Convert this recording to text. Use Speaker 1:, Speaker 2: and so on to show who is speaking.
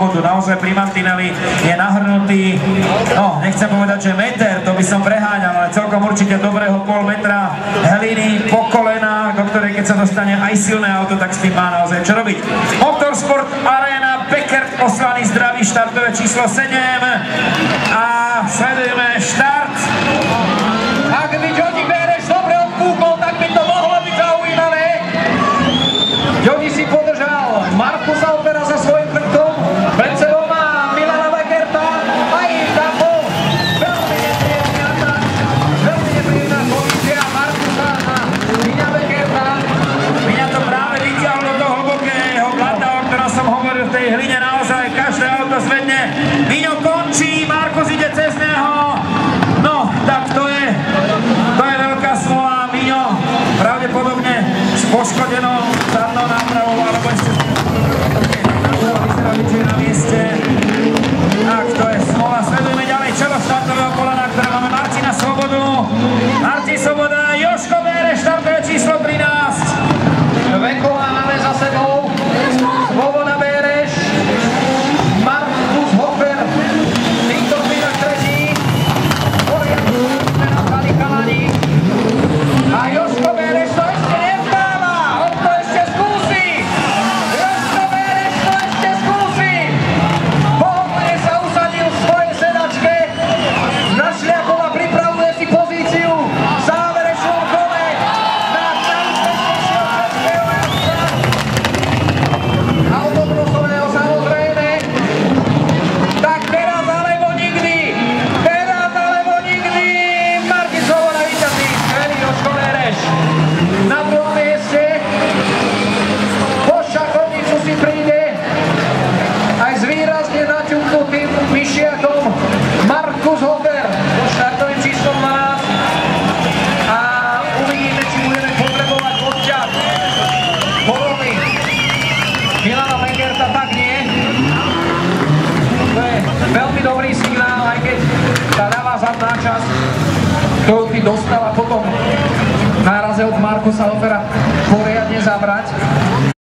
Speaker 1: Naozaj pri mantineli je nahrnutý, no nechcem povedať, že meter, to by som preháňal, ale celkom určite dobrého pol metra hliny po kolena, do ktorej keď sa dostane aj silné auto, tak s tým má naozaj čo robiť. Motorsport Arena, Beckert poslaný zdravý, štartové číslo 7 a sledujeme štart.
Speaker 2: Ak by Johnny Bereš dobre odpúkol, tak by to mohlo byť zaujímavé. Johnny si podržal Markusa Hoffera za svojím chrbtom, pred sebou má Milana Beckerta, aj tam bol veľmi nepríjemná pozícia Markusa a Mina Beckerta.
Speaker 1: Mina to práve vyťahol do toho hlbokého blata, o ktorom som hovoril, v tej hline naozaj každé auto zvedne. Miňo končí, Markus ide cez neho, no tak to je veľká smola. Miňo pravdepodobne s poškodenou zadnou nápravou, alebo ešte vyzerá byť na mieste. Tak to je smola, sledujeme ďalej čelo štartového kola, na ktoré máme Martina Svobodu. Martin Svoboda, Joško Bereš, štartové číslo 13.
Speaker 2: Dve kola máme za sebou, Svoboda Bereš, Markus Hofer, týchto chvíľach tretí, poriadku nazvali chalani a Joško Bereš to ešte nevzdáva, on to ešte skúsi, Joško Bereš to ešte skúsi, pohodlne sa usadil v svojej sedačke, našľakol a pripravuje si pozíciu v záverečnom kole na najúspešnejšieho českého jazdca autokrosového, samozrejme. Tak teraz alebo nikdy, Martin Svoboda víťazí, skvelý Joško Bereš. Na druhom mieste po šachovnicu si príde aj s výrazne naťuknutým myšiakom Markus Hofer so štartovým číslom 12 a uvidíme, či budeme potrebovať odťah kolóny Milana Beckerta, tak nie. To je veľmi dobrý signál, aj keď tá ľavá zadná časť, ktorú by dostala potom náraze od Markusa Hoffera poriadne zabrať.